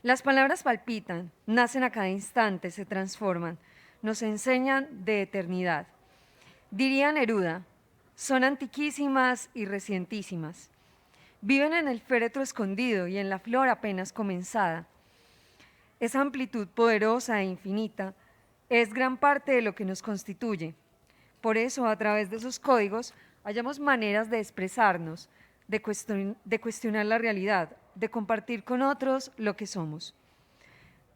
Las palabras palpitan, nacen a cada instante, se transforman, nos enseñan de eternidad. Diría Neruda, son antiquísimas y recientísimas. Viven en el féretro escondido y en la flor apenas comenzada. Esa amplitud poderosa e infinita es gran parte de lo que nos constituye. Por eso, a través de esos códigos, hallamos maneras de expresarnos, de cuestionar la realidad, de compartir con otros lo que somos.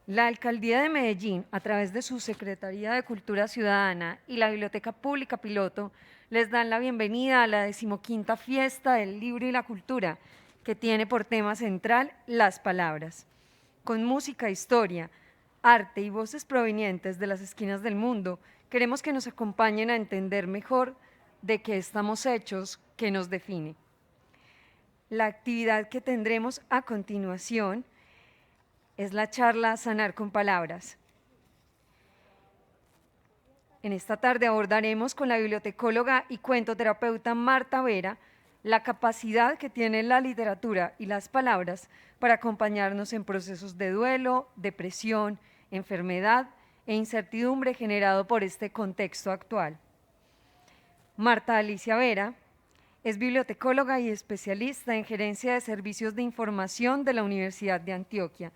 La Alcaldía de Medellín, a través de su Secretaría de Cultura Ciudadana y la Biblioteca Pública Piloto, les dan la bienvenida a la 15ª Fiesta del Libro y la Cultura, que tiene por tema central las palabras. Con música, historia, arte y voces provenientes de las esquinas del mundo, queremos que nos acompañen a entender mejor de qué estamos hechos, qué nos define. La actividad que tendremos a continuación es la charla Sanar con Palabras. En esta tarde abordaremos con la bibliotecóloga y cuentoterapeuta Marta Vera la capacidad que tiene la literatura y las palabras para acompañarnos en procesos de duelo, depresión, enfermedad e incertidumbre generado por este contexto actual. Marta Alicia Vera es bibliotecóloga y especialista en gerencia de servicios de información de la Universidad de Antioquia,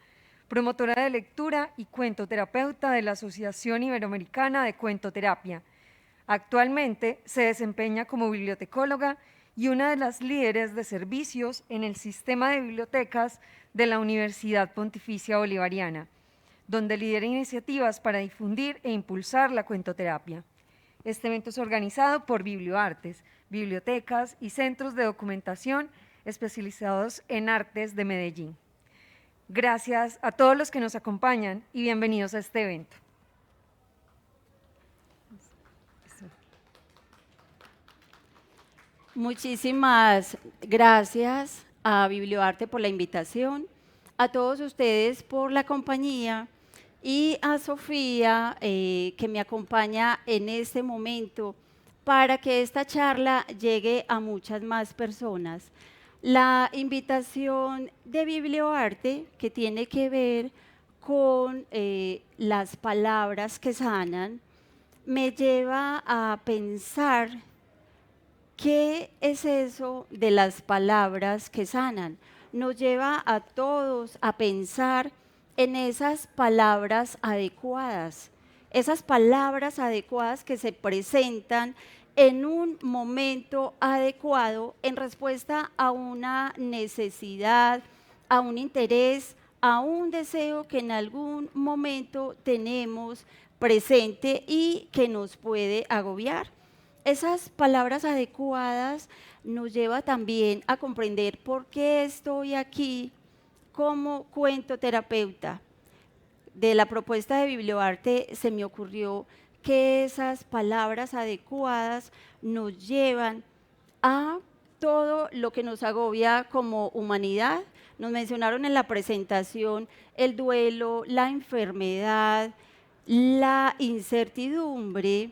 promotora de lectura y cuentoterapeuta de la Asociación Iberoamericana de Cuentoterapia. Actualmente se desempeña como bibliotecóloga y una de las líderes de servicios en el sistema de bibliotecas de la Universidad Pontificia Bolivariana, donde lidera iniciativas para difundir e impulsar la cuentoterapia. Este evento es organizado por Biblioartes, bibliotecas y centros de documentación especializados en artes de Medellín. Gracias a todos los que nos acompañan y bienvenidos a este evento. Muchísimas gracias a Biblioarte por la invitación, a todos ustedes por la compañía y a Sofía que me acompaña en este momento para que esta charla llegue a muchas más personas. La invitación de Biblioarte, que tiene que ver con las palabras que sanan, me lleva a pensar qué es eso de las palabras que sanan. Nos lleva a todos a pensar en esas palabras adecuadas que se presentan en un momento adecuado en respuesta a una necesidad, a un interés, a un deseo que en algún momento tenemos presente y que nos puede agobiar. Esas palabras adecuadas nos lleva también a comprender por qué estoy aquí como cuentoterapeuta. De la propuesta de Biblioarte se me ocurrió que esas palabras adecuadas nos llevan a todo lo que nos agobia como humanidad. Nos mencionaron en la presentación el duelo, la enfermedad, la incertidumbre.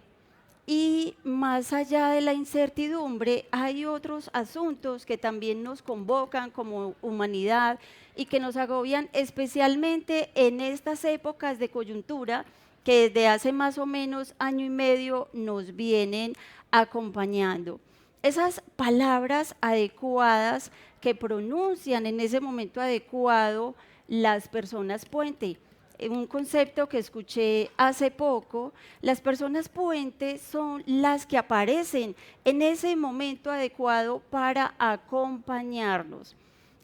Y más allá de la incertidumbre, hay otros asuntos que también nos convocan como humanidad y que nos agobian especialmente en estas épocas de coyuntura que desde hace más o menos año y medio nos vienen acompañando. Esas palabras adecuadas que pronuncian en ese momento adecuado las personas puente. Un concepto que escuché hace poco, las personas puentes son las que aparecen en ese momento adecuado para acompañarnos.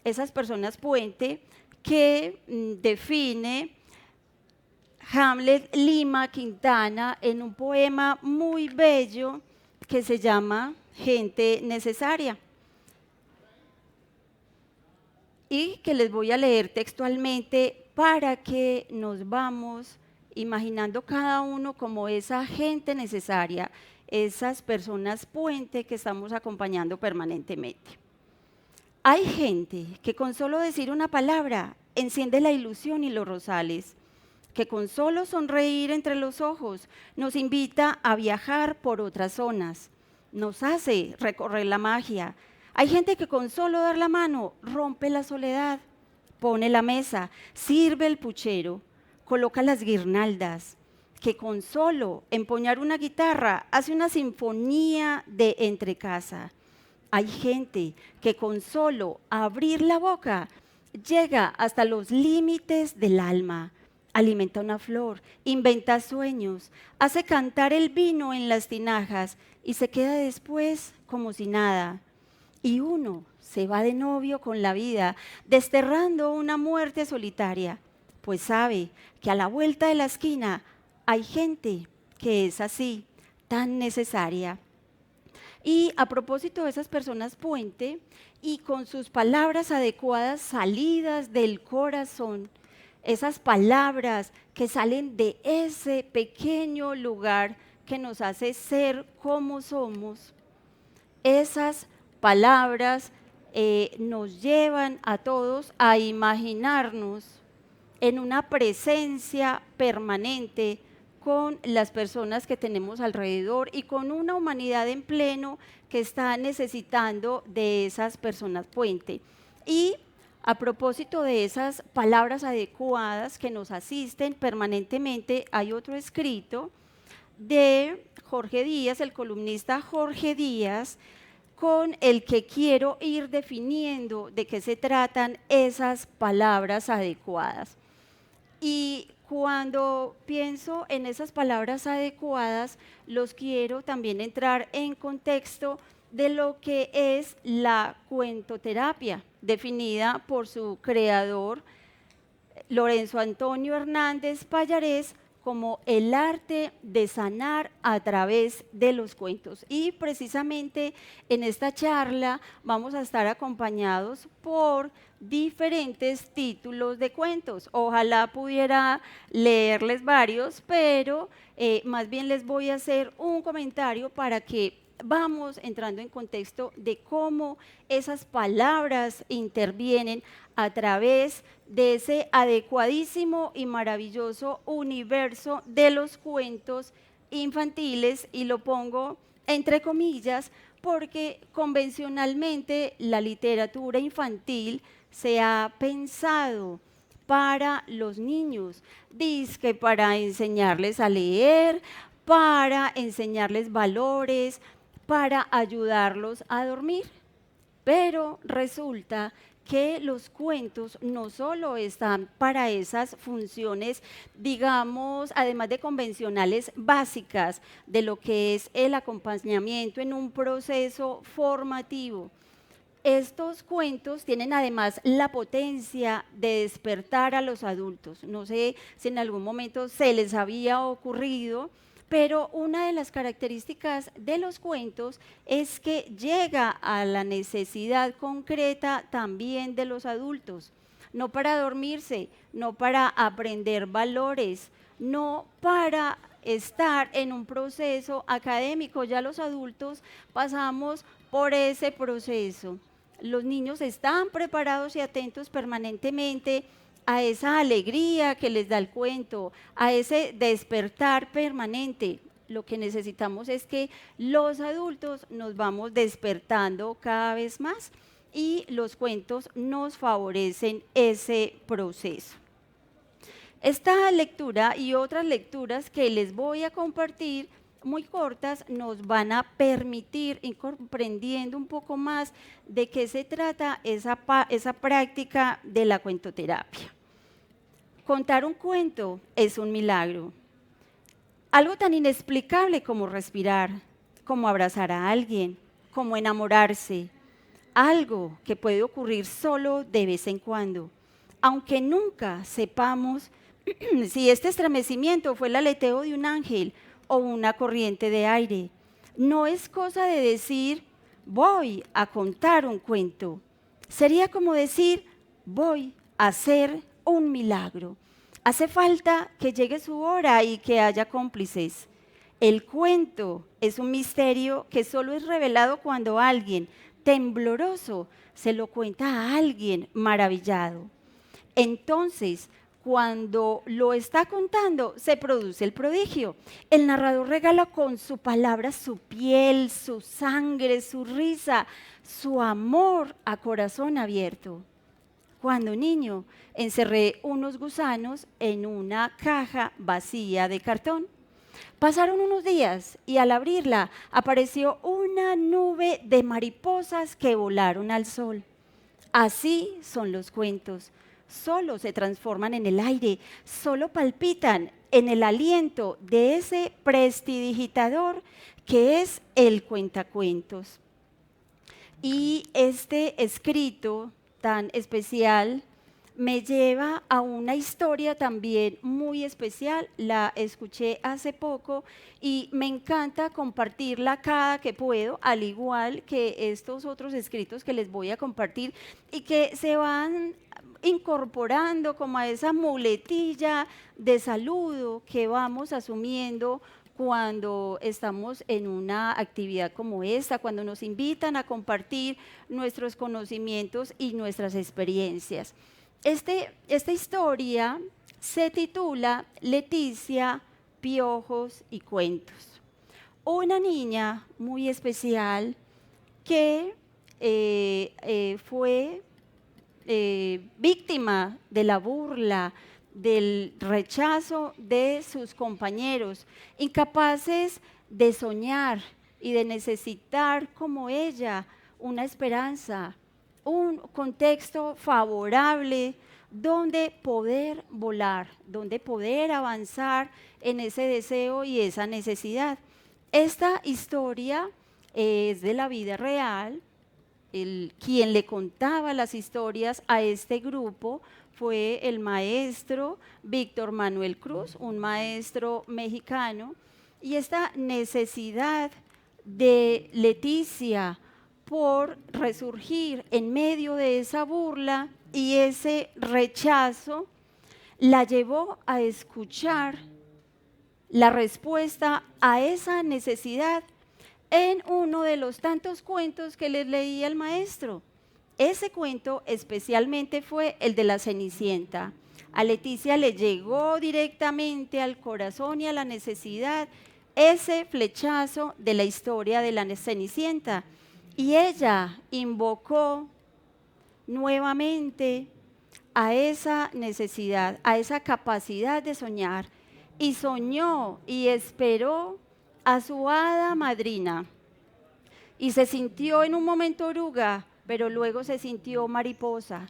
Esas personas puente que define Hamlet Lima Quintana en un poema muy bello que se llama Gente Necesaria. Y que les voy a leer textualmente para que nos vamos imaginando cada uno como esa gente necesaria, esas personas puente que estamos acompañando permanentemente. Hay gente que con solo decir una palabra enciende la ilusión y los rosales, que con solo sonreír entre los ojos nos invita a viajar por otras zonas, nos hace recorrer la magia. Hay gente que con solo dar la mano rompe la soledad, pone la mesa, sirve el puchero, coloca las guirnaldas, que con solo empuñar una guitarra hace una sinfonía de entrecasa. Hay gente que con solo abrir la boca llega hasta los límites del alma, alimenta una flor, inventa sueños, hace cantar el vino en las tinajas y se queda después como si nada. Y uno se va de novio con la vida, desterrando una muerte solitaria, pues sabe que a la vuelta de la esquina hay gente que es así, tan necesaria. Y a propósito de esas personas puente, y con sus palabras adecuadas salidas del corazón, esas palabras que salen de ese pequeño lugar que nos hace ser como somos, esas palabras nos llevan a todos a imaginarnos en una presencia permanente con las personas que tenemos alrededor y con una humanidad en pleno que está necesitando de esas personas puente. Y a propósito de esas palabras adecuadas que nos asisten permanentemente, hay otro escrito de Jorge Díaz, el columnista Jorge Díaz, con el que quiero ir definiendo de qué se tratan esas palabras adecuadas. Y cuando pienso en esas palabras adecuadas, los quiero también entrar en contexto de lo que es la cuentoterapia, definida por su creador, Lorenzo Antonio Hernández Pallarés, como el arte de sanar a través de los cuentos. Y precisamente en esta charla vamos a estar acompañados por diferentes títulos de cuentos. Ojalá pudiera leerles varios, pero más bien les voy a hacer un comentario para que vamos entrando en contexto de cómo esas palabras intervienen a través de ese adecuadísimo y maravilloso universo de los cuentos infantiles, y lo pongo entre comillas porque convencionalmente la literatura infantil se ha pensado para los niños, dizque para enseñarles a leer, para enseñarles valores, para ayudarlos a dormir. Pero resulta que los cuentos no solo están para esas funciones, digamos, además de convencionales básicas de lo que es el acompañamiento en un proceso formativo. Estos cuentos tienen además la potencia de despertar a los adultos. No sé si en algún momento se les había ocurrido, pero una de las características de los cuentos es que llega a la necesidad concreta también de los adultos, no para dormirse, no para aprender valores, no para estar en un proceso académico. Ya los adultos pasamos por ese proceso. Los niños están preparados y atentos permanentemente a esa alegría que les da el cuento, a ese despertar permanente. Lo que necesitamos es que los adultos nos vamos despertando cada vez más, y los cuentos nos favorecen ese proceso. Esta lectura y otras lecturas que les voy a compartir, muy cortas, nos van a permitir ir comprendiendo un poco más de qué se trata esa práctica de la cuentoterapia. Contar un cuento es un milagro. Algo tan inexplicable como respirar, como abrazar a alguien, como enamorarse. Algo que puede ocurrir solo de vez en cuando, aunque nunca sepamos si este estremecimiento fue el aleteo de un ángel o una corriente de aire. No es cosa de decir, voy a contar un cuento. Sería como decir, voy a hacer un milagro. Hace falta que llegue su hora y que haya cómplices. El cuento es un misterio que solo es revelado cuando alguien tembloroso se lo cuenta a alguien maravillado. Entonces, cuando lo está contando, se produce el prodigio. El narrador regala con su palabra su piel, su sangre, su risa, su amor a corazón abierto. Cuando niño, encerré unos gusanos en una caja vacía de cartón. Pasaron unos días y al abrirla apareció una nube de mariposas que volaron al sol. Así son los cuentos. Solo se transforman en el aire, solo palpitan en el aliento de ese prestidigitador que es el cuentacuentos. Y este escrito tan especial me lleva a una historia también muy especial. La escuché hace poco y me encanta compartirla cada que puedo, al igual que estos otros escritos que les voy a compartir y que se van incorporando como a esa muletilla de saludo que vamos asumiendo cuando estamos en una actividad como esta, cuando nos invitan a compartir nuestros conocimientos y nuestras experiencias. Esta historia se titula Leticia, Piojos y Cuentos. Una niña muy especial que fue víctima de la burla, del rechazo de sus compañeros, incapaces de soñar y de necesitar como ella una esperanza, un contexto favorable donde poder volar, donde poder avanzar en ese deseo y esa necesidad. Esta historia es de la vida real. Quien le contaba las historias a este grupo fue el maestro Víctor Manuel Cruz, un maestro mexicano, y esta necesidad de Leticia por resurgir en medio de esa burla y ese rechazo la llevó a escuchar la respuesta a esa necesidad en uno de los tantos cuentos que les leía el maestro. Ese cuento especialmente fue el de la Cenicienta. A Leticia le llegó directamente al corazón y a la necesidad ese flechazo de la historia de la Cenicienta. Y ella invocó nuevamente a esa necesidad, a esa capacidad de soñar. Y soñó y esperó a su hada madrina y se sintió en un momento oruga, pero luego se sintió mariposa.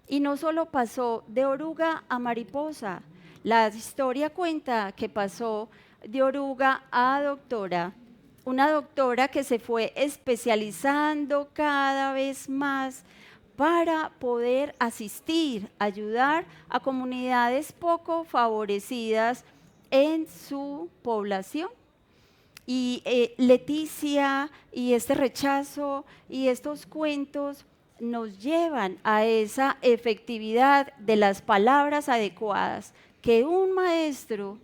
Y no solo pasó de oruga a mariposa, la historia cuenta que pasó de oruga a doctora, una doctora que se fue especializando cada vez más para poder asistir, ayudar a comunidades poco favorecidas en su población. Y Leticia y este rechazo y estos cuentos nos llevan a esa efectividad de las palabras adecuadas que un maestro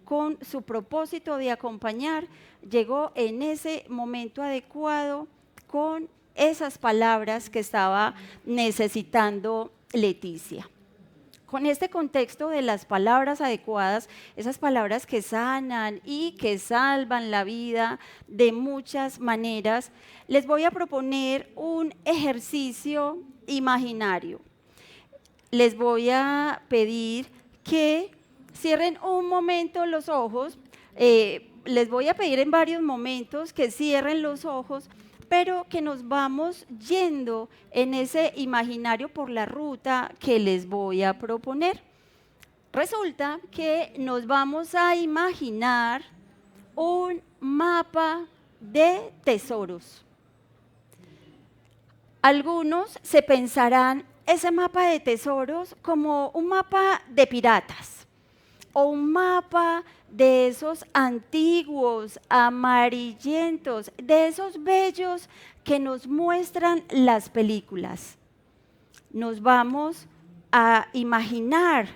con su propósito de acompañar llegó en ese momento adecuado con esas palabras que estaba necesitando Leticia. Con este contexto de las palabras adecuadas, esas palabras que sanan y que salvan la vida de muchas maneras, les voy a proponer un ejercicio imaginario. Les voy a pedir que cierren un momento los ojos. Les voy a pedir en varios momentos que cierren los ojos, pero que nos vamos yendo en ese imaginario por la ruta que les voy a proponer. Resulta que nos vamos a imaginar un mapa de tesoros. Algunos se pensarán ese mapa de tesoros como un mapa de piratas o un mapa de esos antiguos, amarillentos, de esos bellos que nos muestran las películas. Nos vamos a imaginar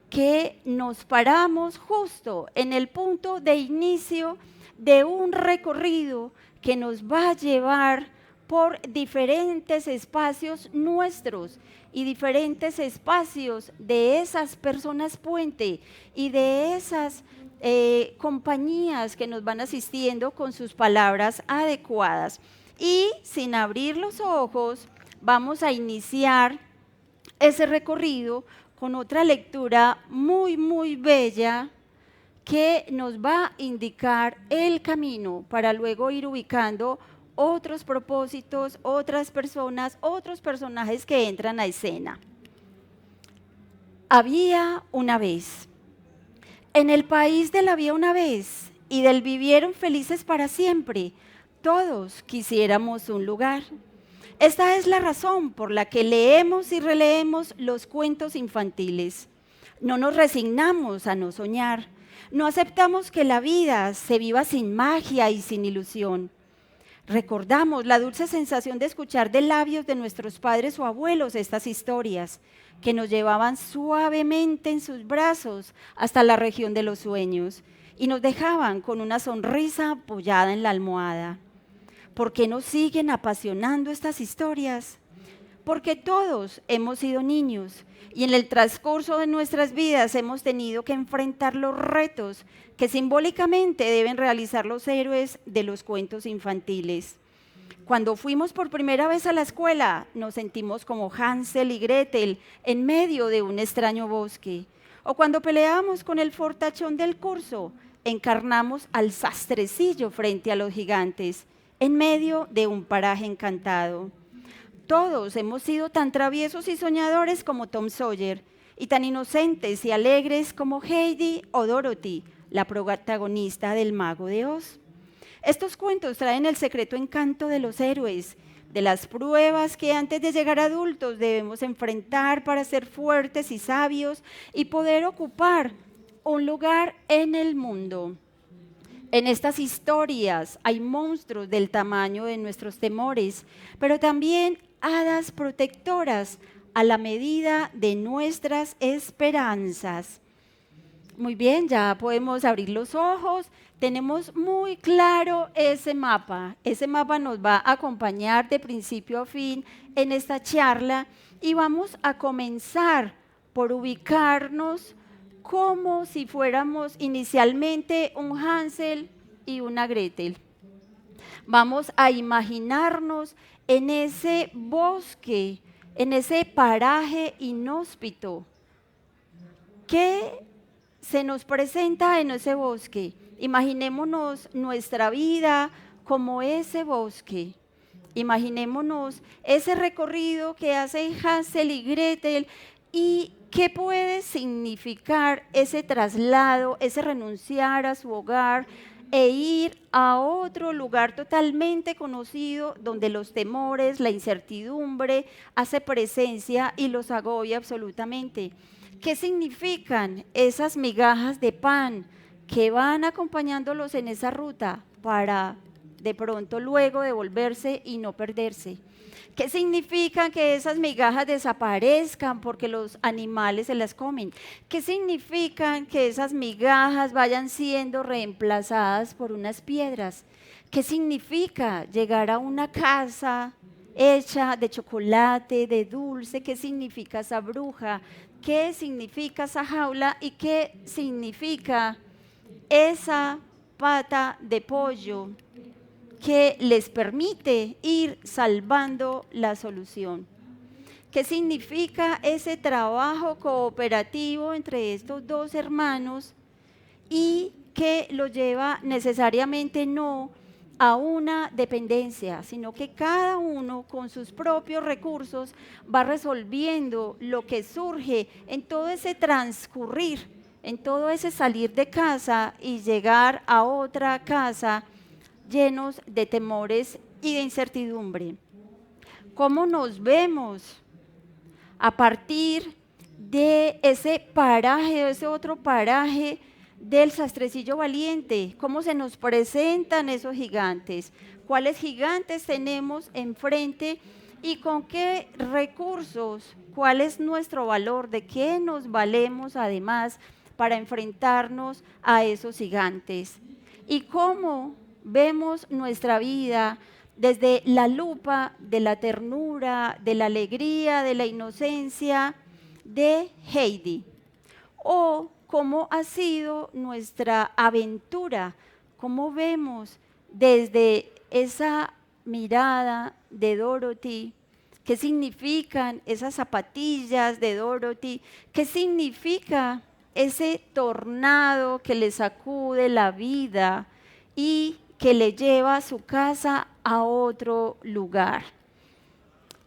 que nos paramos justo en el punto de inicio de un recorrido que nos va a llevar por diferentes espacios nuestros y diferentes espacios de esas personas puente y de esas compañías que nos van asistiendo con sus palabras adecuadas. Y sin abrir los ojos, vamos a iniciar ese recorrido con otra lectura muy, muy bella que nos va a indicar el camino para luego ir ubicando otros propósitos, otras personas, otros personajes que entran a escena. Había una vez. En el país del había una vez y del vivieron felices para siempre, todos quisiéramos un lugar. Esta es la razón por la que leemos y releemos los cuentos infantiles. No nos resignamos a no soñar. No aceptamos que la vida se viva sin magia y sin ilusión. Recordamos la dulce sensación de escuchar de labios de nuestros padres o abuelos estas historias que nos llevaban suavemente en sus brazos hasta la región de los sueños y nos dejaban con una sonrisa apoyada en la almohada. ¿Por qué nos siguen apasionando estas historias? Porque todos hemos sido niños y en el transcurso de nuestras vidas hemos tenido que enfrentar los retos que simbólicamente deben realizar los héroes de los cuentos infantiles. Cuando fuimos por primera vez a la escuela, nos sentimos como Hansel y Gretel en medio de un extraño bosque. O cuando peleábamos con el fortachón del curso, encarnamos al sastrecillo frente a los gigantes, en medio de un paraje encantado. Todos hemos sido tan traviesos y soñadores como Tom Sawyer, y tan inocentes y alegres como Heidi o Dorothy, la protagonista del Mago de Oz. Estos cuentos traen el secreto encanto de los héroes, de las pruebas que antes de llegar a adultos debemos enfrentar para ser fuertes y sabios y poder ocupar un lugar en el mundo. En estas historias hay monstruos del tamaño de nuestros temores, pero también hadas protectoras a la medida de nuestras esperanzas. Muy bien, ya podemos abrir los ojos. Tenemos muy claro ese mapa. Ese mapa nos va a acompañar de principio a fin en esta charla y vamos a comenzar por ubicarnos como si fuéramos inicialmente un Hansel y una Gretel. Vamos a imaginarnos en ese bosque, en ese paraje inhóspito. ¿Qué se nos presenta en ese bosque? Imaginémonos nuestra vida como ese bosque. Imaginémonos ese recorrido que hacen Hansel y Gretel y qué puede significar ese traslado, ese renunciar a su hogar e ir a otro lugar totalmente conocido donde los temores, la incertidumbre hace presencia y los agobia absolutamente. ¿Qué significan esas migajas de pan que van acompañándolos en esa ruta para de pronto luego devolverse y no perderse? ¿Qué significa que esas migajas desaparezcan porque los animales se las comen? ¿Qué significa que esas migajas vayan siendo reemplazadas por unas piedras? ¿Qué significa llegar a una casa hecha de chocolate, de dulce? ¿Qué significa esa bruja? ¿Qué significa esa jaula? ¿Y qué significa esa pata de pollo que les permite ir salvando la solución? ¿Qué significa ese trabajo cooperativo entre estos dos hermanos y que lo lleva necesariamente no a una dependencia, sino que cada uno con sus propios recursos va resolviendo lo que surge en todo ese transcurrir, en todo ese salir de casa y llegar a otra casa llenos de temores y de incertidumbre? ¿Cómo nos vemos a partir de ese paraje, de ese otro paraje del sastrecillo valiente? ¿Cómo se nos presentan esos gigantes? ¿Cuáles gigantes tenemos enfrente y con qué recursos? ¿Cuál es nuestro valor? ¿De qué nos valemos además para enfrentarnos a esos gigantes? ¿Y cómo vemos nuestra vida desde la lupa de la ternura, de la alegría, de la inocencia de Heidi? ¿O cómo ha sido nuestra aventura? ¿Cómo vemos desde esa mirada de Dorothy ¿Qué significan esas zapatillas de Dorothy? ¿Qué significa ese tornado que le sacude la vida y que le lleva a su casa a otro lugar?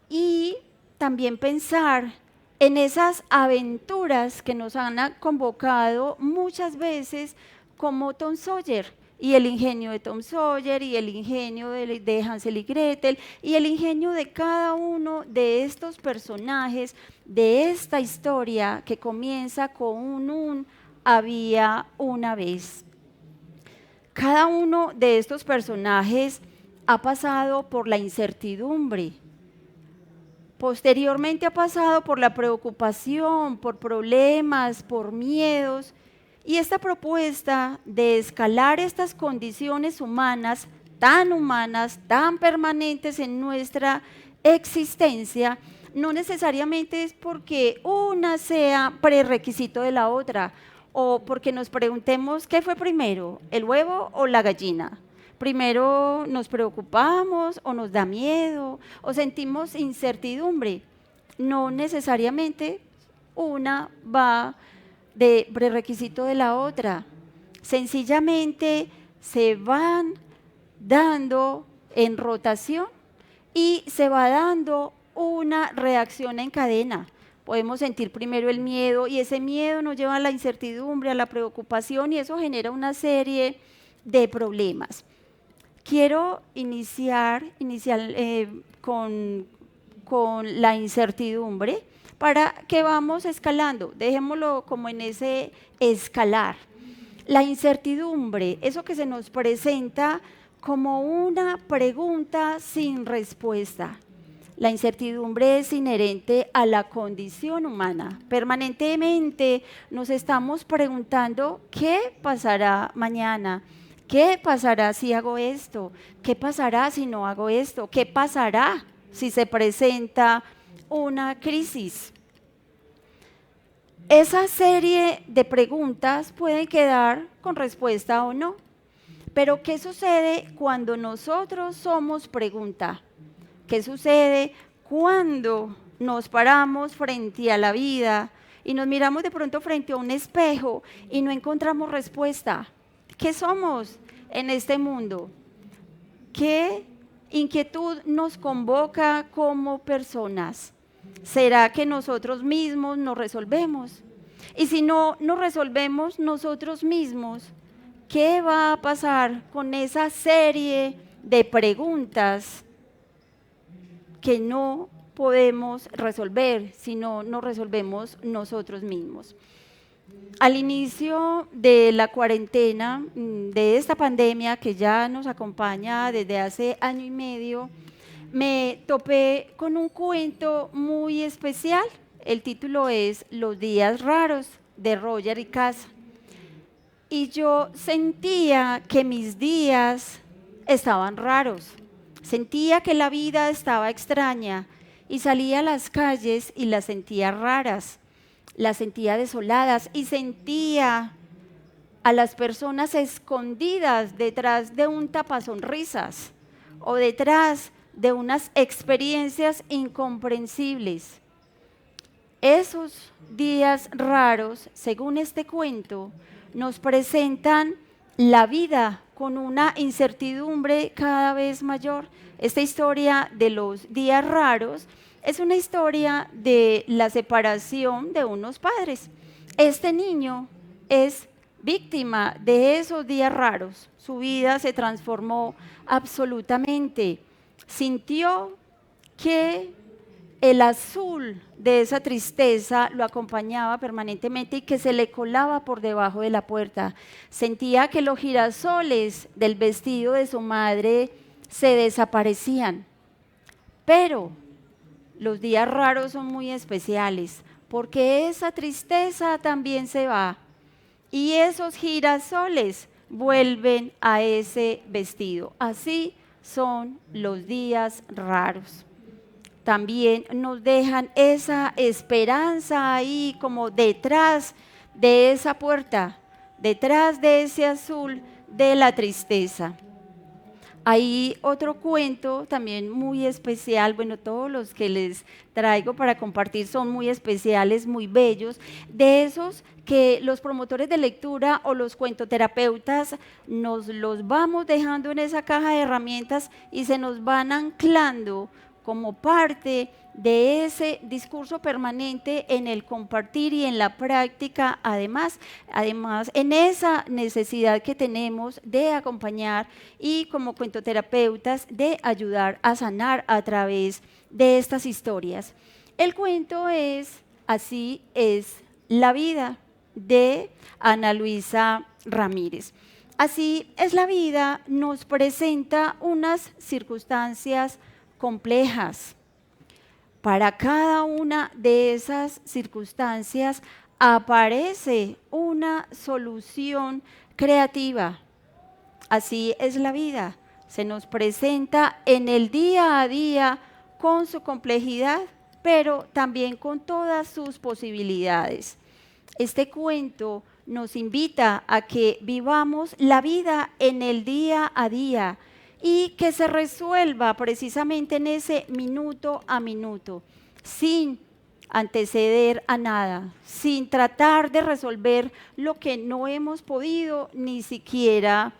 Y también pensar en esas aventuras que nos han convocado muchas veces como Tom Sawyer, y el ingenio de Tom Sawyer, y el ingenio de Hansel y Gretel, y el ingenio de cada uno de estos personajes de esta historia que comienza con un había una vez. Cada uno de estos personajes ha pasado por la incertidumbre. Posteriormente ha pasado por la preocupación, por problemas, por miedos. Y esta propuesta de escalar estas condiciones humanas, tan permanentes en nuestra existencia, no necesariamente es porque una sea prerequisito de la otra, o porque nos preguntemos qué fue primero, el huevo o la gallina. Primero nos preocupamos o nos da miedo o sentimos incertidumbre. No necesariamente una va de prerequisito de la otra. Sencillamente se van dando en rotación y se va dando una reacción en cadena. Podemos sentir primero el miedo y ese miedo nos lleva a la incertidumbre, a la preocupación y eso genera una serie de problemas. Quiero iniciar con la incertidumbre para que vamos escalando. Dejémoslo como en ese escalar. La incertidumbre, eso que se nos presenta como una pregunta sin respuesta. La incertidumbre es inherente a la condición humana. Permanentemente nos estamos preguntando qué pasará mañana. ¿Qué pasará si hago esto? ¿Qué pasará si no hago esto? ¿Qué pasará si se presenta una crisis? Esa serie de preguntas pueden quedar con respuesta o no. Pero ¿qué sucede cuando nosotros somos pregunta? ¿Qué sucede cuando nos paramos frente a la vida y nos miramos de pronto frente a un espejo y no encontramos respuesta? ¿Qué somos en este mundo? ¿Qué inquietud nos convoca como personas? ¿Será que nosotros mismos nos resolvemos? Y si no nos resolvemos nosotros mismos, ¿qué va a pasar con esa serie de preguntas que no podemos resolver si no nos resolvemos nosotros mismos? Al inicio de la cuarentena, de esta pandemia que ya nos acompaña desde hace año y medio, me topé con un cuento muy especial. El título es Los días raros, de Roger y Casa. Y yo sentía que mis días estaban raros, sentía que la vida estaba extraña y salía a las calles y las sentía raras. Las sentía desoladas y sentía a las personas escondidas detrás de un tapasonrisas o detrás de unas experiencias incomprensibles. Esos días raros, según este cuento, nos presentan la vida con una incertidumbre cada vez mayor. Esta historia de los días raros es una historia de la separación de unos padres. Este niño es víctima de esos días raros. Su vida se transformó absolutamente. Sintió que el azul de esa tristeza lo acompañaba permanentemente y que se le colaba por debajo de la puerta. Sentía que los girasoles del vestido de su madre se desaparecían. Pero los días raros son muy especiales porque esa tristeza también se va y esos girasoles vuelven a ese vestido. Así son los días raros. También nos dejan esa esperanza ahí como detrás de esa puerta, detrás de ese azul de la tristeza. Hay otro cuento también muy especial, bueno, todos los que les traigo para compartir son muy especiales, muy bellos, de esos que los promotores de lectura o los cuentoterapeutas nos los vamos dejando en esa caja de herramientas y se nos van anclando como parte de ese discurso permanente en el compartir y en la práctica, además en esa necesidad que tenemos de acompañar y como cuentoterapeutas de ayudar a sanar a través de estas historias. El cuento es Así es la vida, de Ana Luisa Ramírez. Así es la vida nos presenta unas circunstancias complejas. Para cada una de esas circunstancias aparece una solución creativa. Así es la vida. Se nos presenta en el día a día con su complejidad, pero también con todas sus posibilidades. Este cuento nos invita a que vivamos la vida en el día a día y que se resuelva precisamente en ese minuto a minuto, sin anteceder a nada, sin tratar de resolver lo que no hemos podido ni siquiera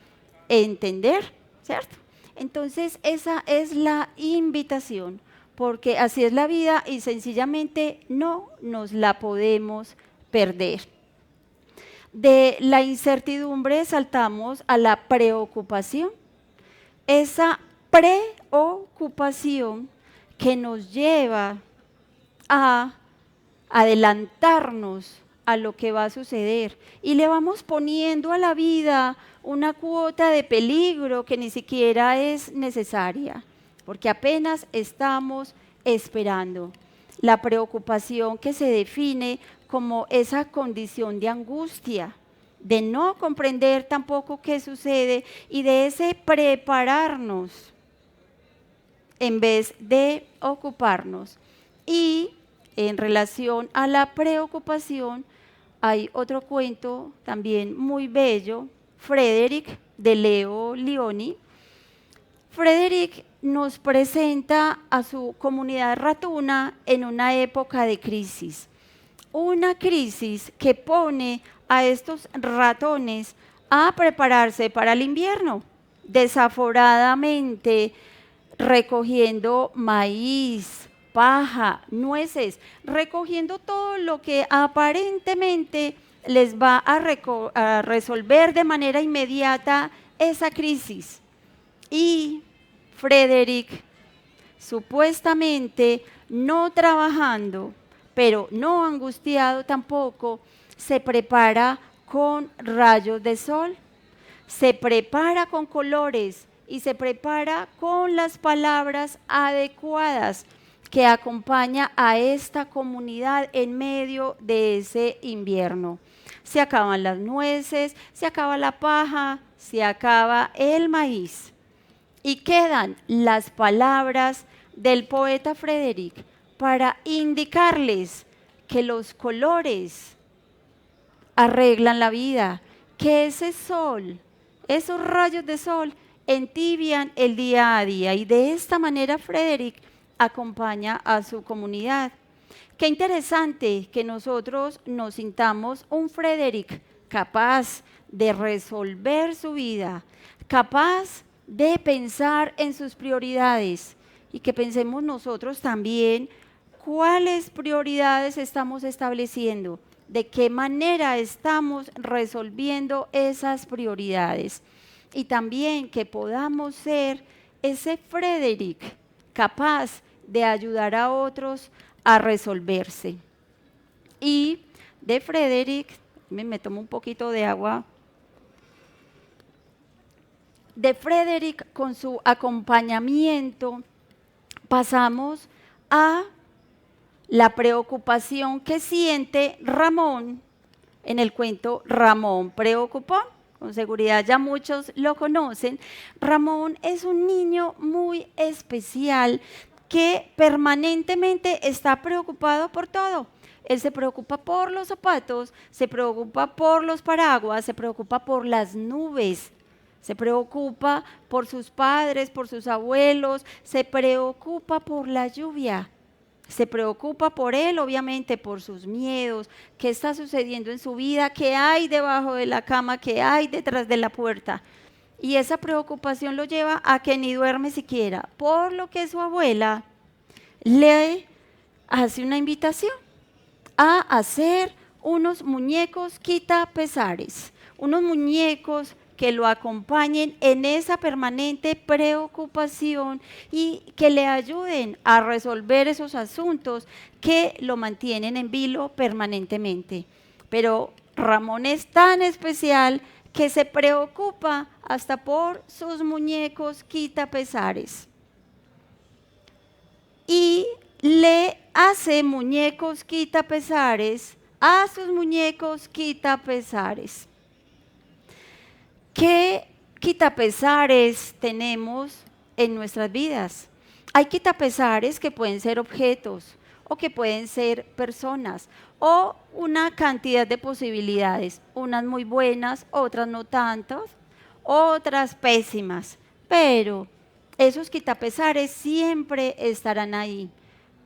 entender, ¿cierto? Entonces esa es la invitación, porque así es la vida y sencillamente no nos la podemos perder. De la incertidumbre saltamos a la preocupación. Esa preocupación que nos lleva a adelantarnos a lo que va a suceder y le vamos poniendo a la vida una cuota de peligro que ni siquiera es necesaria, porque apenas estamos esperando. La preocupación que se define como esa condición de angustia, de no comprender tampoco qué sucede y de ese prepararnos en vez de ocuparnos. Y en relación a la preocupación, hay otro cuento también muy bello, Frederick, de Leo Lionni. Frederick nos presenta a su comunidad ratuna en una época de crisis. Una crisis que pone a estos ratones a prepararse para el invierno, desaforadamente recogiendo maíz, paja, nueces, recogiendo todo lo que aparentemente les va a resolver de manera inmediata esa crisis. Y Frederick, supuestamente no trabajando, pero no angustiado tampoco, se prepara con rayos de sol, se prepara con colores y se prepara con las palabras adecuadas que acompaña a esta comunidad en medio de ese invierno. Se acaban las nueces, se acaba la paja, se acaba el maíz y quedan las palabras del poeta Frederick para indicarles que los colores arreglan la vida, que ese sol, esos rayos de sol entibian el día a día. Y de esta manera Frederick acompaña a su comunidad. Qué interesante que nosotros nos sintamos un Frederick capaz de resolver su vida, capaz de pensar en sus prioridades y que pensemos nosotros también cuáles prioridades estamos estableciendo, de qué manera estamos resolviendo esas prioridades y también que podamos ser ese Frederick capaz de ayudar a otros a resolverse. Y de Frederick, me tomo un poquito de agua. De Frederick con su acompañamiento pasamos a la preocupación que siente Ramón en el cuento Ramón Preocupón. Con seguridad ya muchos lo conocen. Ramón es un niño muy especial que permanentemente está preocupado por todo. Él se preocupa por los zapatos, se preocupa por los paraguas, se preocupa por las nubes, Se preocupa por sus padres, por sus abuelos, se preocupa por la lluvia. Se preocupa por él, obviamente, por sus miedos, qué está sucediendo en su vida, qué hay debajo de la cama, qué hay detrás de la puerta. Y esa preocupación lo lleva a que ni duerme siquiera, por lo que su abuela le hace una invitación a hacer unos muñecos quitapesares, unos muñecos que lo acompañen en esa permanente preocupación y que le ayuden a resolver esos asuntos que lo mantienen en vilo permanentemente. Pero Ramón es tan especial que se preocupa hasta por sus muñecos quitapesares. Y le hace muñecos quitapesares a sus muñecos quitapesares. ¿Qué quitapesares tenemos en nuestras vidas? Hay quitapesares que pueden ser objetos o que pueden ser personas o una cantidad de posibilidades, unas muy buenas, otras no tantas, otras pésimas, pero esos quitapesares siempre estarán ahí.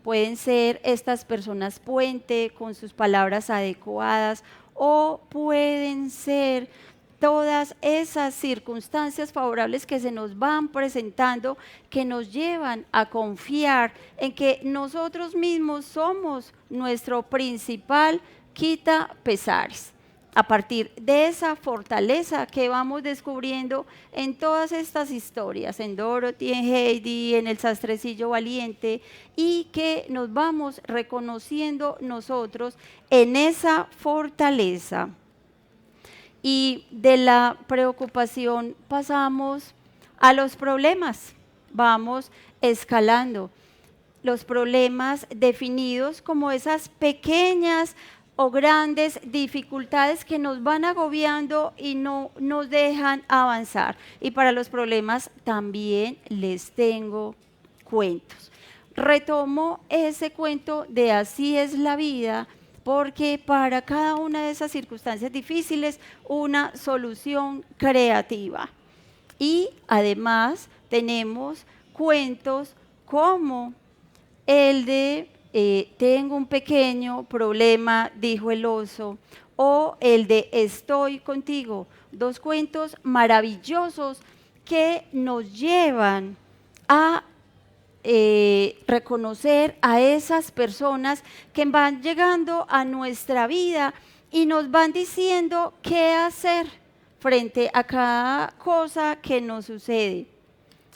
Pueden ser estas personas puente con sus palabras adecuadas o pueden ser todas esas circunstancias favorables que se nos van presentando, que nos llevan a confiar en que nosotros mismos somos nuestro principal quitapesares. A partir de esa fortaleza que vamos descubriendo en todas estas historias, en Dorothy, en Heidi, en el sastrecillo valiente, y que nos vamos reconociendo nosotros en esa fortaleza. Y de la preocupación pasamos a los problemas, vamos escalando. Los problemas definidos como esas pequeñas o grandes dificultades que nos van agobiando y no nos dejan avanzar. Y para los problemas también les tengo cuentos. Retomo ese cuento de Así es la vida, porque para cada una de esas circunstancias difíciles, una solución creativa. Y además tenemos cuentos como el de tengo un pequeño problema, dijo el oso, o el de estoy contigo. Dos cuentos maravillosos que nos llevan a reconocer a esas personas que van llegando a nuestra vida y nos van diciendo qué hacer frente a cada cosa que nos sucede.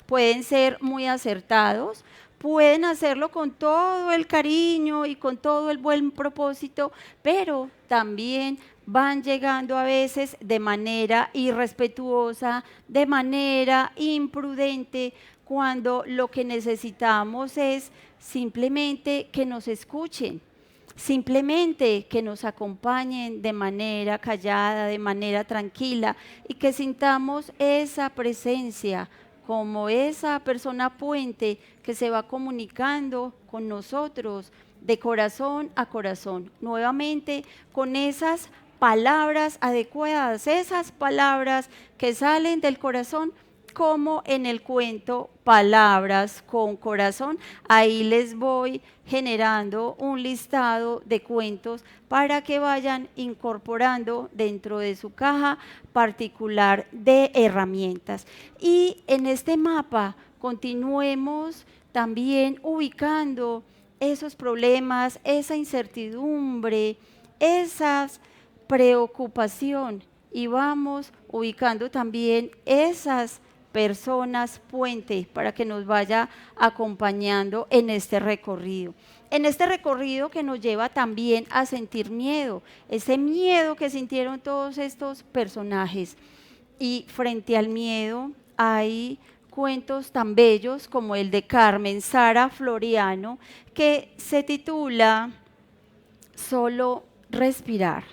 Pueden ser muy acertados, pueden hacerlo con todo el cariño y con todo el buen propósito, pero también van llegando a veces de manera irrespetuosa, de manera imprudente, cuando lo que necesitamos es simplemente que nos escuchen, simplemente que nos acompañen de manera callada, de manera tranquila y que sintamos esa presencia como esa persona puente que se va comunicando con nosotros de corazón a corazón, nuevamente con esas palabras adecuadas, esas palabras que salen del corazón, como en el cuento Palabras con Corazón. Ahí les voy generando un listado de cuentos para que vayan incorporando dentro de su caja particular de herramientas. Y en este mapa continuemos también ubicando esos problemas, esa incertidumbre, esas preocupación, y vamos ubicando también esas personas puente para que nos vaya acompañando en este recorrido. En este recorrido que nos lleva también a sentir miedo, ese miedo que sintieron todos estos personajes. Y frente al miedo hay cuentos tan bellos como el de Carmen Sara Floriano, que se titula Solo respirar.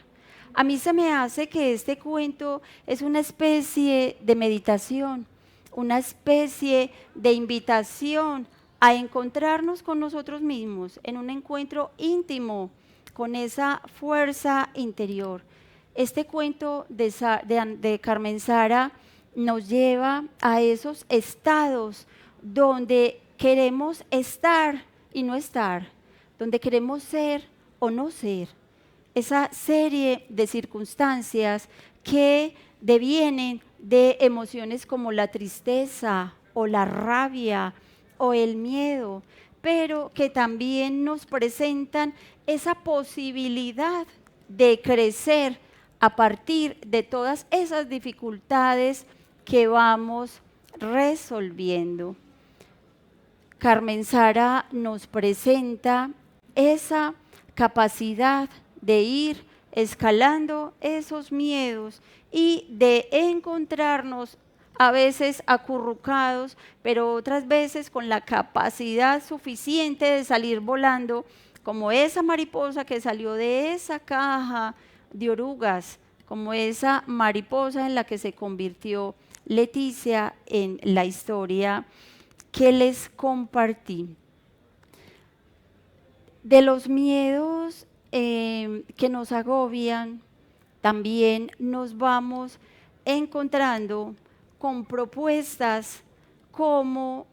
A mí se me hace que este cuento es una especie de meditación, una especie de invitación a encontrarnos con nosotros mismos en un encuentro íntimo con esa fuerza interior. Este cuento de Carmen Sara nos lleva a esos estados donde queremos estar y no estar, donde queremos ser o no ser. Esa serie de circunstancias que devienen de emociones como la tristeza o la rabia o el miedo, pero que también nos presentan esa posibilidad de crecer a partir de todas esas dificultades que vamos resolviendo. Carmen Sara nos presenta esa capacidad de ir escalando esos miedos y de encontrarnos a veces acurrucados, pero otras veces con la capacidad suficiente de salir volando, como esa mariposa que salió de esa caja de orugas, como esa mariposa en la que se convirtió Leticia en la historia que les compartí. De los miedos que nos agobian, también nos vamos encontrando con propuestas como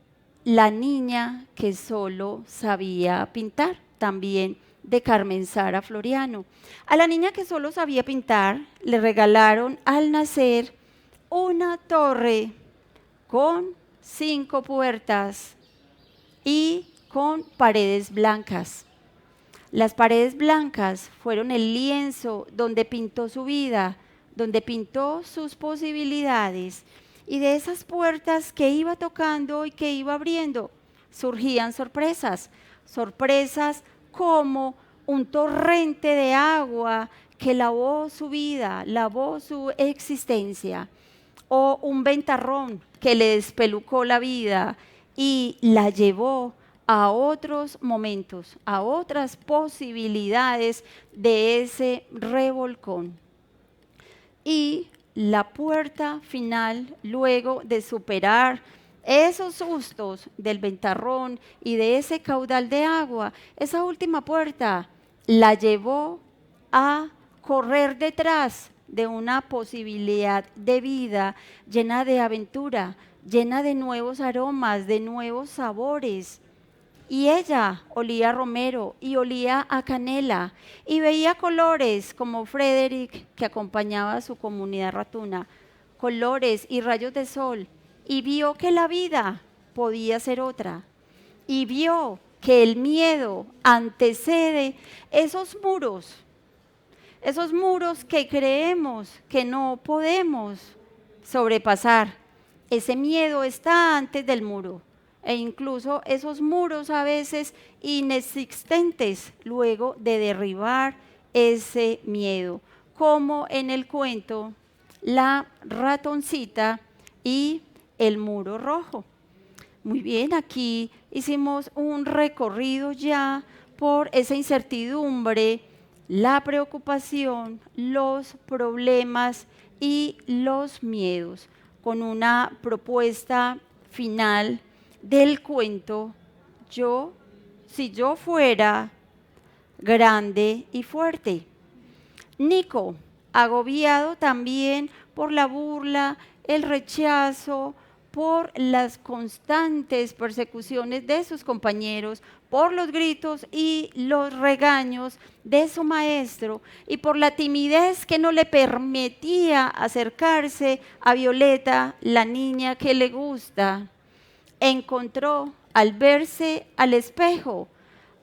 La niña que solo sabía pintar, también de Carmen Sara Floriano. A la niña que solo sabía pintar le regalaron al nacer una torre con 5 puertas y con paredes blancas. Las paredes blancas fueron el lienzo donde pintó su vida, donde pintó sus posibilidades. Y de esas puertas que iba tocando y que iba abriendo, surgían sorpresas. Sorpresas como un torrente de agua que lavó su vida, lavó su existencia. O un ventarrón que le despelucó la vida y la llevó a otros momentos, a otras posibilidades de ese revolcón. Y la puerta final, luego de superar esos sustos del ventarrón y de ese caudal de agua, esa última puerta la llevó a correr detrás de una posibilidad de vida llena de aventura, llena de nuevos aromas, de nuevos sabores. Y ella olía a romero y olía a canela y veía colores como Frederick, que acompañaba a su comunidad ratuna, colores y rayos de sol, y vio que la vida podía ser otra. Y vio que el miedo antecede esos muros que creemos que no podemos sobrepasar. Ese miedo está antes del muro. E incluso esos muros a veces inexistentes luego de derribar ese miedo, como en el cuento La ratoncita y el muro rojo. Muy bien, aquí hicimos un recorrido ya por esa incertidumbre, la preocupación, los problemas y los miedos, con una propuesta final del cuento si yo fuera grande y fuerte. Nico, agobiado también por la burla, el rechazo, por las constantes persecuciones de sus compañeros, por los gritos y los regaños de su maestro y por la timidez que no le permitía acercarse a Violeta, la niña que le gusta. Encontró al verse al espejo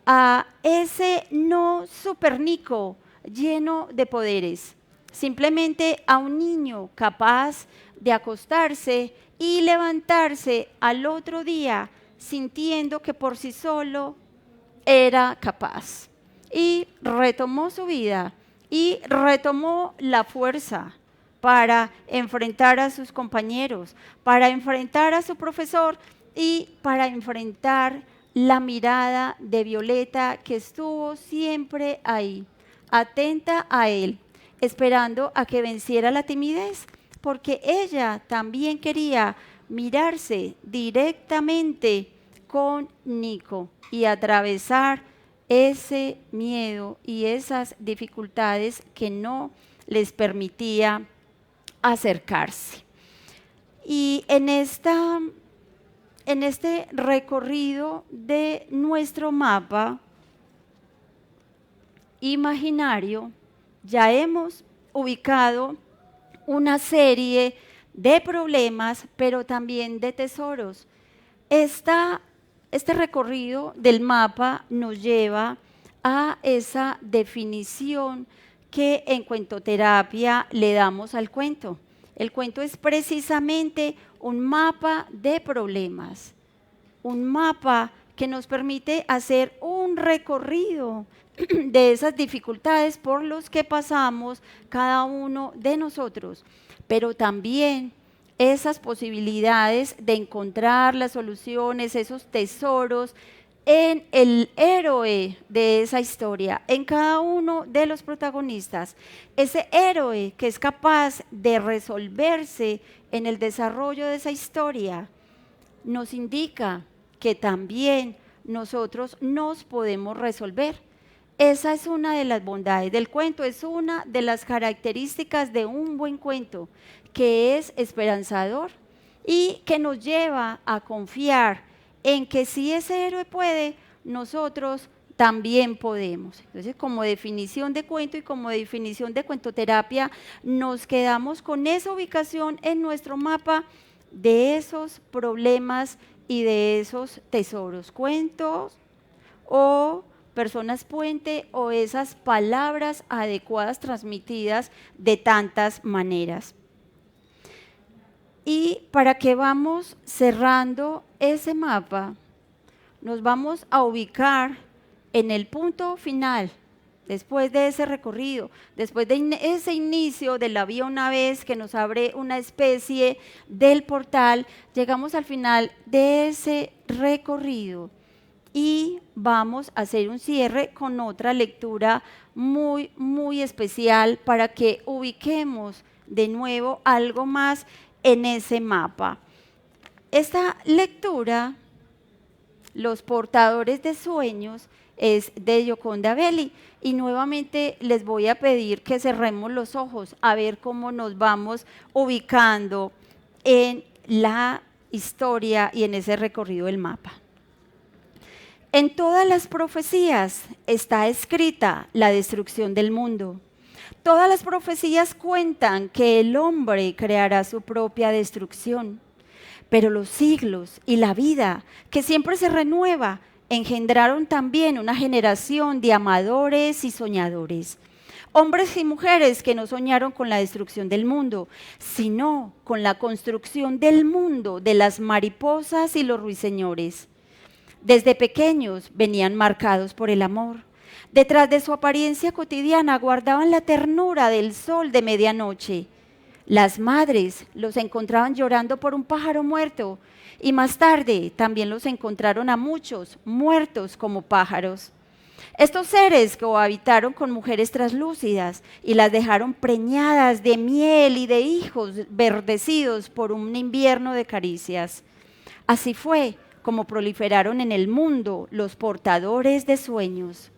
a ese no super Nico lleno de poderes, simplemente a un niño capaz de acostarse y levantarse al otro día sintiendo que por sí solo era capaz. Y retomó su vida y retomó la fuerza para enfrentar a sus compañeros, para enfrentar a su profesor y para enfrentar la mirada de Violeta que estuvo siempre ahí, atenta a él, esperando a que venciera la timidez, porque ella también quería mirarse directamente con Nico y atravesar ese miedo y esas dificultades que no les permitía acercarse. Y en este recorrido de nuestro mapa imaginario, ya hemos ubicado una serie de problemas, pero también de tesoros. Este recorrido del mapa nos lleva a esa definición que en cuentoterapia le damos al cuento. El cuento es precisamente un mapa de problemas, un mapa que nos permite hacer un recorrido de esas dificultades por los que pasamos cada uno de nosotros, pero también esas posibilidades de encontrar las soluciones, esos tesoros en el héroe de esa historia, en cada uno de los protagonistas, ese héroe que es capaz de resolverse en el desarrollo de esa historia, nos indica que también nosotros nos podemos resolver. Esa es una de las bondades del cuento, es una de las características de un buen cuento, que es esperanzador y que nos lleva a confiar en que si ese héroe puede, nosotros también podemos. Entonces, como definición de cuento y como definición de cuentoterapia, nos quedamos con esa ubicación en nuestro mapa de esos problemas y de esos tesoros, cuentos o personas puente o esas palabras adecuadas transmitidas de tantas maneras. Y para que vamos cerrando ese mapa, nos vamos a ubicar en el punto final, después de ese recorrido, después de ese inicio de la vía una vez que nos abre una especie del portal, llegamos al final de ese recorrido y vamos a hacer un cierre con otra lectura muy, muy especial para que ubiquemos de nuevo algo más en ese mapa. Esta lectura, Los portadores de sueños, es de Gioconda Belli y nuevamente les voy a pedir que cerremos los ojos a ver cómo nos vamos ubicando en la historia y en ese recorrido del mapa. En todas las profecías está escrita la destrucción del mundo. Todas las profecías cuentan que el hombre creará su propia destrucción, pero los siglos y la vida, que siempre se renueva, engendraron también una generación de amadores y soñadores. Hombres y mujeres que no soñaron con la destrucción del mundo, sino con la construcción del mundo de las mariposas y los ruiseñores. Desde pequeños venían marcados por el amor. Detrás de su apariencia cotidiana guardaban la ternura del sol de medianoche. Las madres los encontraban llorando por un pájaro muerto y más tarde también los encontraron a muchos muertos como pájaros. Estos seres cohabitaron con mujeres traslúcidas y las dejaron preñadas de miel y de hijos verdecidos por un invierno de caricias. Así fue como proliferaron en el mundo los portadores de sueños.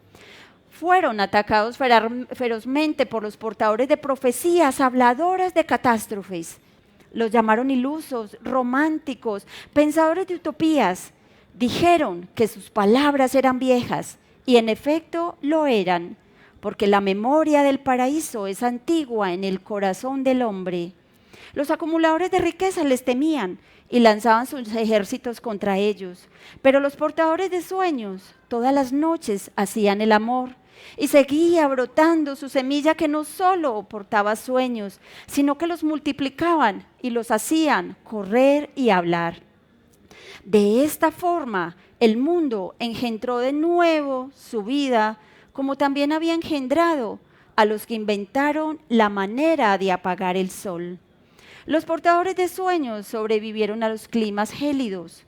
Fueron atacados ferozmente por los portadores de profecías, habladoras de catástrofes. Los llamaron ilusos, románticos, pensadores de utopías. Dijeron que sus palabras eran viejas y en efecto lo eran, porque la memoria del paraíso es antigua en el corazón del hombre. Los acumuladores de riqueza les temían y lanzaban sus ejércitos contra ellos. Pero los portadores de sueños todas las noches hacían el amor y seguía brotando su semilla que no solo portaba sueños, sino que los multiplicaban y los hacían correr y hablar. De esta forma, el mundo engendró de nuevo su vida, como también había engendrado a los que inventaron la manera de apagar el sol. Los portadores de sueños sobrevivieron a los climas gélidos.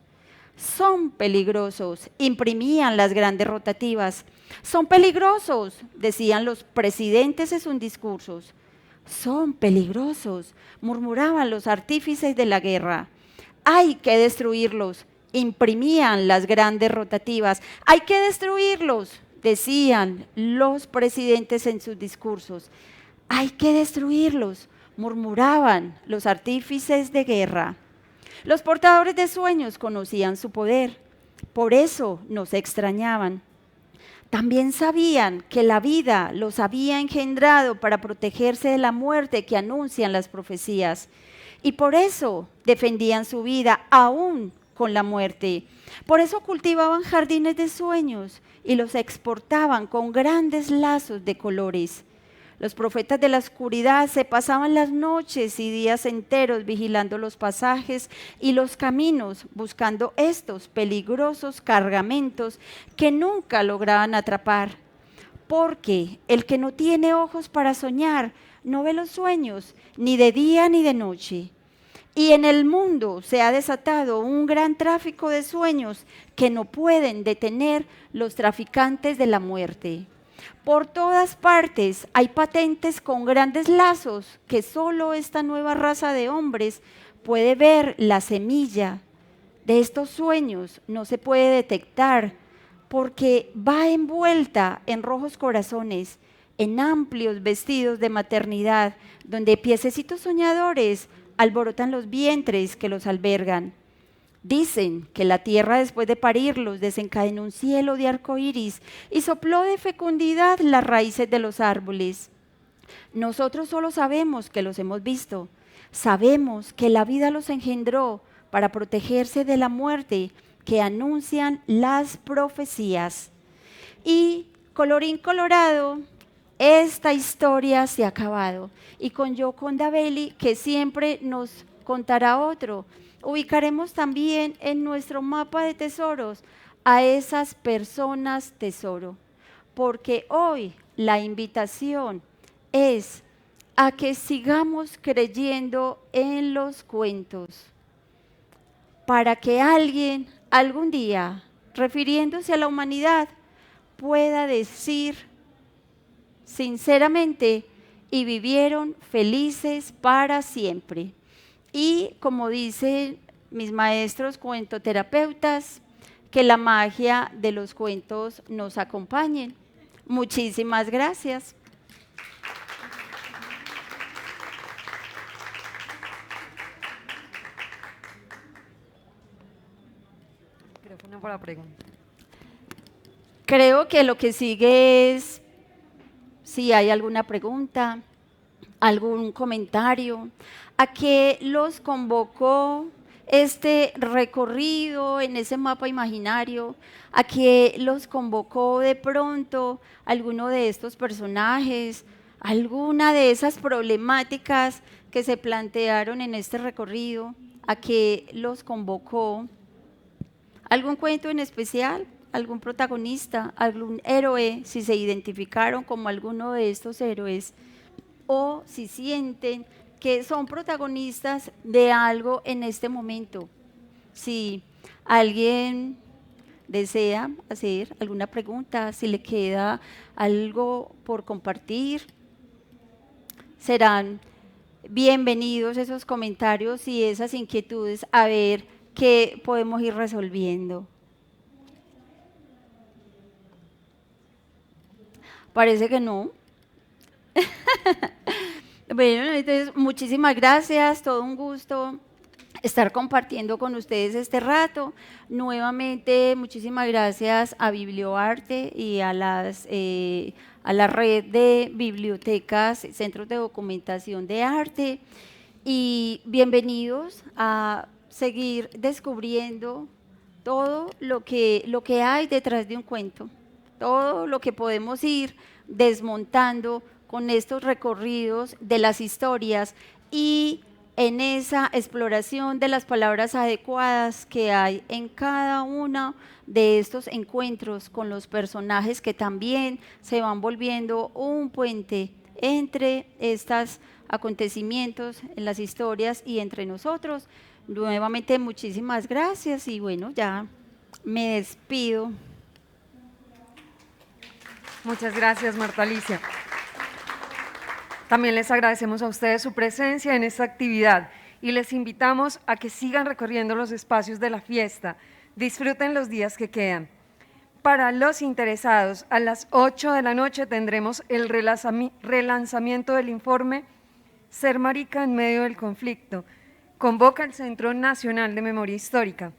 Son peligrosos, imprimían las grandes rotativas. Son peligrosos, decían los presidentes en sus discursos. Son peligrosos, murmuraban los artífices de la guerra. Hay que destruirlos, imprimían las grandes rotativas. Hay que destruirlos, decían los presidentes en sus discursos. Hay que destruirlos, murmuraban los artífices de guerra. Los portadores de sueños conocían su poder, por eso no se extrañaban. También sabían que la vida los había engendrado para protegerse de la muerte que anuncian las profecías. Y por eso defendían su vida aún con la muerte. Por eso cultivaban jardines de sueños y los exportaban con grandes lazos de colores. Los profetas de la oscuridad se pasaban las noches y días enteros vigilando los pasajes y los caminos, buscando estos peligrosos cargamentos que nunca lograban atrapar. Porque el que no tiene ojos para soñar, no ve los sueños, ni de día ni de noche. Y en el mundo se ha desatado un gran tráfico de sueños que no pueden detener los traficantes de la muerte. Por todas partes hay patentes con grandes lazos que solo esta nueva raza de hombres puede ver. La semilla de estos sueños no se puede detectar porque va envuelta en rojos corazones, en amplios vestidos de maternidad, donde piececitos soñadores alborotan los vientres que los albergan. Dicen que la tierra después de parirlos desencadenó un cielo de arco iris y sopló de fecundidad las raíces de los árboles. Nosotros solo sabemos que los hemos visto. Sabemos que la vida los engendró para protegerse de la muerte que anuncian las profecías. Y colorín colorado, esta historia se ha acabado. Y con Gioconda Belli, que siempre nos contará otro, ubicaremos también en nuestro mapa de tesoros a esas personas tesoro, porque hoy la invitación es a que sigamos creyendo en los cuentos, para que alguien algún día, refiriéndose a la humanidad, pueda decir sinceramente, y vivieron felices para siempre. Y como dicen mis maestros cuentoterapeutas, que la magia de los cuentos nos acompañe. Muchísimas gracias. Micrófono para pregunta. Creo que lo que sigue es si hay alguna pregunta, algún comentario. ¿A qué los convocó este recorrido en ese mapa imaginario? ¿A qué los convocó de pronto alguno de estos personajes? ¿Alguna de esas problemáticas que se plantearon en este recorrido? ¿A qué los convocó? ¿Algún cuento en especial? ¿Algún protagonista? ¿Algún héroe? Si se identificaron como alguno de estos héroes o si sienten que son protagonistas de algo en este momento. Si alguien desea hacer alguna pregunta, si le queda algo por compartir, serán bienvenidos esos comentarios y esas inquietudes a ver qué podemos ir resolviendo. Parece que no. Bueno, entonces muchísimas gracias, todo un gusto estar compartiendo con ustedes este rato. Nuevamente, muchísimas gracias a Biblioarte y a la red de bibliotecas, centros de documentación de arte. Y bienvenidos a seguir descubriendo todo lo que hay detrás de un cuento, todo lo que podemos ir desmontando con estos recorridos de las historias y en esa exploración de las palabras adecuadas que hay en cada uno de estos encuentros con los personajes que también se van volviendo un puente entre estos acontecimientos en las historias y entre nosotros. Nuevamente muchísimas gracias y bueno, ya me despido. Muchas gracias, Marta Alicia. También les agradecemos a ustedes su presencia en esta actividad y les invitamos a que sigan recorriendo los espacios de la fiesta. Disfruten los días que quedan. Para los interesados, a las 8 de la noche tendremos el relanzamiento del informe Ser marica en medio del conflicto, convoca el Centro Nacional de Memoria Histórica.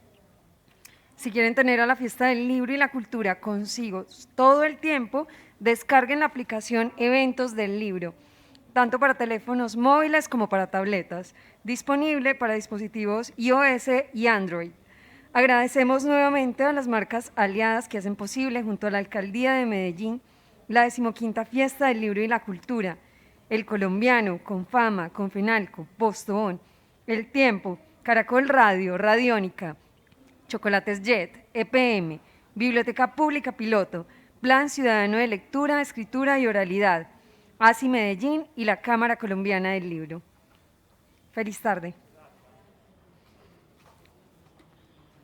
Si quieren tener a la fiesta del libro y la cultura consigo todo el tiempo, descarguen la aplicación Eventos del Libro, tanto para teléfonos móviles como para tabletas, disponible para dispositivos iOS y Android. Agradecemos nuevamente a las marcas aliadas que hacen posible, junto a la Alcaldía de Medellín, la 15ª Fiesta del Libro y la Cultura, El Colombiano, Confama, Confenalco, Postobón, El Tiempo, Caracol Radio, Radiónica, Chocolates Jet, EPM, Biblioteca Pública Piloto, Plan Ciudadano de Lectura, Escritura y Oralidad, ASI Medellín y la Cámara Colombiana del Libro. Feliz tarde.